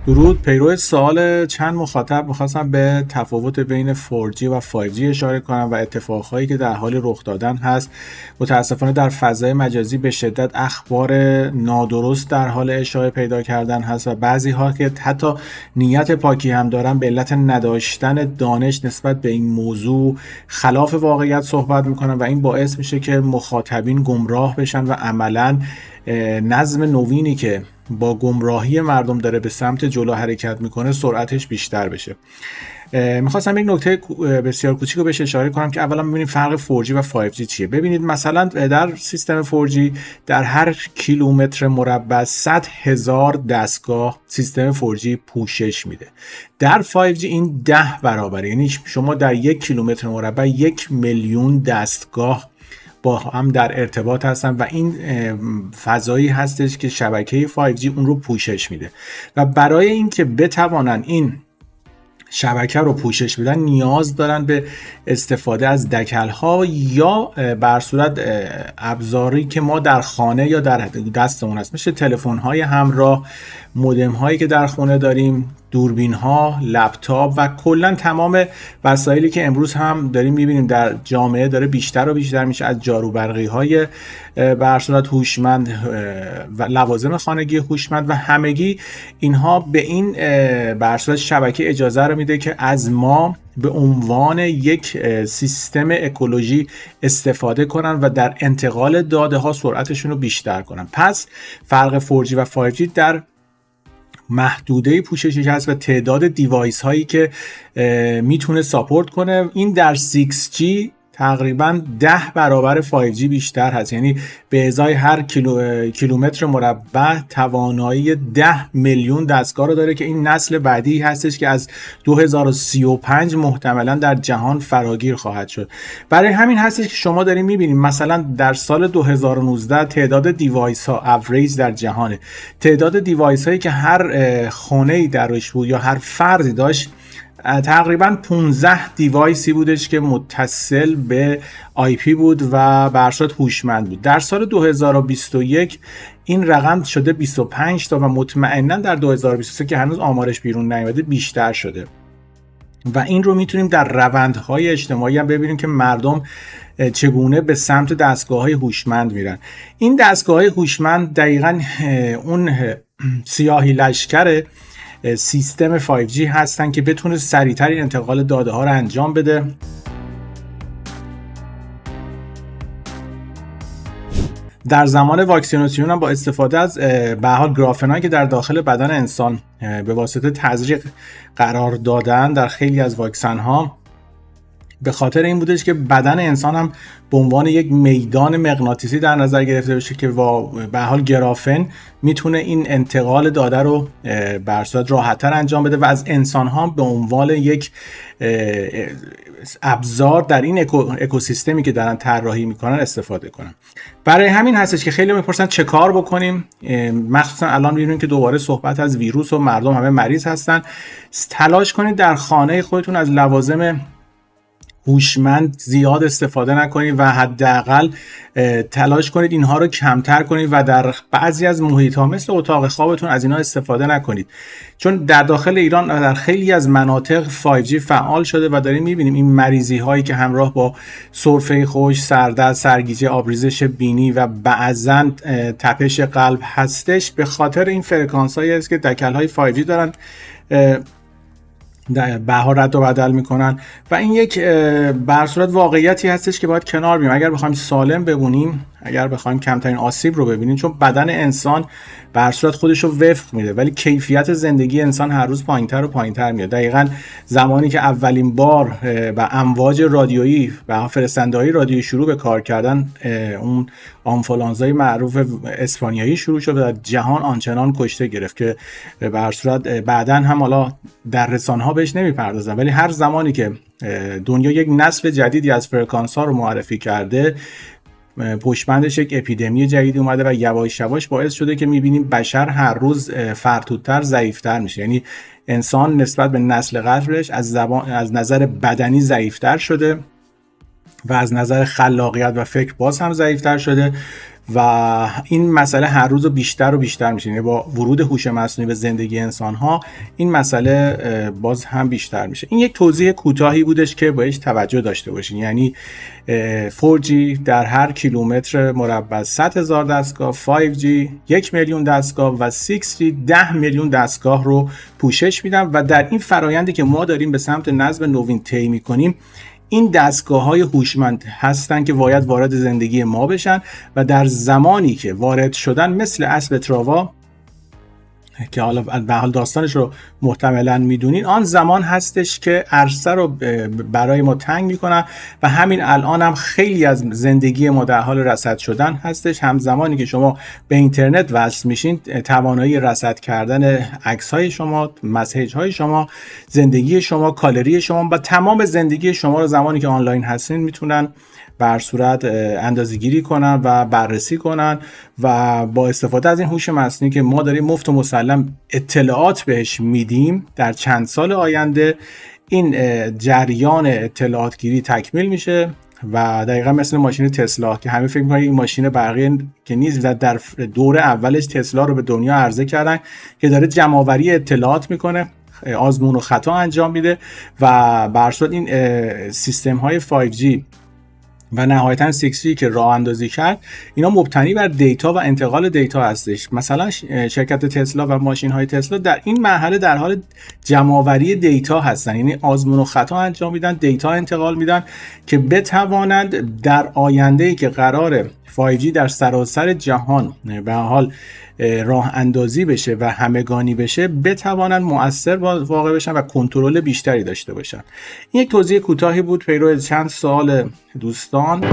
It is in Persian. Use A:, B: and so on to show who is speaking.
A: درود. پیرو سوال چند مخاطب میخواستم به تفاوت بین 4G و 5G اشاره کنم و اتفاقهایی که در حال رخ دادن هست. متاسفانه در فضای مجازی به شدت اخبار نادرست در حال اشاعه پیدا کردن هست و بعضی ها که حتی نیت پاکی هم دارن به علت نداشتن دانش نسبت به این موضوع خلاف واقعیت صحبت میکنن و این باعث میشه که مخاطبین گمراه بشن و عملاً نظم نوینی که با گمراهی مردم داره به سمت جلو حرکت میکنه سرعتش بیشتر بشه. میخواستم یک نکته بسیار کوچیک رو بهش اشاره کنم که اولا ببینید فرق 4G و 5G چیه. ببینید مثلا در سیستم 4G در هر کیلومتر مربع 100,000 دستگاه سیستم 4G پوشش میده. در 5G این 10 برابره، یعنی شما در یک کیلومتر مربع 1,000,000 دستگاه با هم در ارتباط هستن و این فضایی هستش که شبکه 5G اون رو پوشش میده و برای اینکه بتوانن این شبکه رو پوشش بدن نیاز دارن به استفاده از دکل‌ها یا بر صورت ابزاری که ما در خانه یا در دستمون هست، مثل تلفن‌های همراه، مودم‌هایی که در خونه داریم، دوربین‌ها، لپتاپ و کلا تمام وسایلی که امروز هم داریم می‌بینیم در جامعه داره بیشتر و بیشتر میشه، از جاروبرقی‌های بر صورت هوشمند و لوازم خانگی هوشمند و همگی اینها به این بر صورت شبکه اجازه رو میده که از ما به عنوان یک سیستم اکولوژی استفاده کنن و در انتقال داده ها سرعتشون رو بیشتر کنن. پس فرق 4G و 5G در محدوده پوششش هست و تعداد دیوایس هایی که میتونه ساپورت کنه. این در 6G تقریبا 10 برابر 5G بیشتر هست، یعنی به ازای هر کیلومتر مربع توانایی 10 میلیون دستگاه رو داره که این نسل بعدی هستش که از 2035 محتملا در جهان فراگیر خواهد شد. برای همین هستش که شما دارین میبینید مثلا در سال 2019 تعداد دیوایس ها اوریج در جهانه، تعداد دیوایس هایی که هر خانه‌ای درش بود یا هر فردی داشت تقریبا 15 دیوایسی بودش که متصل به آی پی بود و بر صورت هوشمند بود. در سال 2021 این رقم شده 25 تا و مطمئنا در 2023 که هنوز آمارش بیرون نیامده بیشتر شده و این رو میتونیم در روندهای اجتماعی هم ببینیم که مردم چگونه به سمت دستگاه‌های هوشمند میرن. این دستگاه‌های هوشمند دقیقاً اون سیاهی لشکر سیستم 5G هستن که بتونه سریعتر انتقال داده ها رو انجام بده. در زمان واکسیناسیون هم با استفاده از به حال گرافنایی که در داخل بدن انسان به واسطه تزریق قرار دادن در خیلی از واکسن ها، به خاطر این بودش که بدن انسان هم به عنوان یک میدان مغناطیسی در نظر گرفته بشه که به حال گرافن میتونه این انتقال داده رو بر صورت راحت‌تر انجام بده و از انسان ها به عنوان یک ابزار در این اکوسیستمی که دارن طراحی میکنن استفاده کنن. برای همین هستش که خیلی میپرسن چه کار بکنیم، مخصوصا الان میبینیم که دوباره صحبت از ویروس و مردم همه مریض هستن. تلاش کنید در خانه خودتون از لوازم هوشمند زیاد استفاده نکنید و حداقل تلاش کنید اینها رو کمتر کنید و در بعضی از محیط‌ها مثل اتاق خوابتون از اینها استفاده نکنید، چون در داخل ایران در خیلی از مناطق 5G فعال شده و داریم می‌بینیم این مریضی هایی که همراه با سرفه خشک، سردرد، سرگیجه، آبریزش بینی و بعضاً تپش قلب هستش به خاطر این فرکانس‌هایی است که دکل‌های 5G دارن بها رد و بدل میکنن و این یک بر صورت واقعیتی هستش که باید کنار بیایم اگر بخوایم سالم بمونیم، اگر بخوایم کمترین آسیب رو ببینیم، چون بدن انسان بر صورت خودش رو وفق میده ولی کیفیت زندگی انسان هر روز پایینتر و پایینتر میاد. دقیقاً زمانی که اولین بار و امواج رادیویی و فرستنده‌های رادیویی شروع به کار کردن، اون آنفولانزای معروف اسپانیایی شروع شد و در جهان آنچنان کشته گرفت که بر صورت بعداً هم حالا در رسانه‌ها بهش نمیپردازن، ولی هر زمانی که دنیا یک نسل جدیدی از فرکانس‌ها رو معرفی کرده، پشتبندش یک اپیدمی جدید اومده و یواش یواش باعث شده که میبینیم بشر هر روز فرتودتر، ضعیفتر میشه. یعنی انسان نسبت به نسل قبلش از نظر بدنی ضعیفتر شده و از نظر خلاقیت و فکر باز هم ضعیفتر شده و این مسئله هر روز بیشتر و بیشتر میشه. یعنی با ورود هوش مصنوعی به زندگی انسان ها این مسئله باز هم بیشتر میشه. این یک توضیح کوتاهی بودش که باید توجه داشته باشین. یعنی 4G در هر کیلومتر مربع 100,000 دستگاه، 5G 1,000,000 دستگاه و 6G 10 میلیون دستگاه رو پوشش میدن و در این فرایندی که ما داریم به سمت نصب نوین طی میکنیم، این دستگاه‌های هوشمند هستن که باید وارد زندگی ما بشن و در زمانی که وارد شدن مثل اسب تراوا که حالا به حال داستانش رو محتملاً میدونین، آن زمان هستش که عرصه رو برای ما تنگ میکنن و همین الان هم خیلی از زندگی ما در حال رصد شدن هستش. همزمانی که شما به اینترنت وصل میشین، توانایی رصد کردن عکس های شما، مسیج های شما، زندگی شما، کالری شما و تمام زندگی شما رو زمانی که آنلاین هستین میتونن بر صورت اندازه‌گیری کنن و بررسی کنن و با استفاده از این هوش مصنوعی که ما داریم مفت و مسلم اطلاعات بهش میدیم، در چند سال آینده این جریان اطلاعات گیری تکمیل میشه و دقیقا مثل ماشین تسلا که همه فکر می‌کنن این ماشین برقی که نیست، در دور اولش تسلا رو به دنیا عرضه کردن که داره جمع‌آوری اطلاعات میکنه، آزمون و خطا انجام میده و بر صورت این سیستم های 5G و نهایتاً 6G که راه اندازی کرد، اینا مبتنی بر دیتا و انتقال دیتا هستش. مثلا شرکت تسلا و ماشین های تسلا در این مرحله در حال جمع‌آوری دیتا هستن، یعنی آزمون و خطا انجام میدن، دیتا انتقال میدن که بتوانند در آینده‌ای که قراره 5G در سراسر جهان به حال راه اندازی بشه و همگانی بشه، بتوانند مؤثر واقع بشن و کنترل بیشتری داشته باشن. این یک توضیح کوتاهی بود پیرو چند سوال دوستان.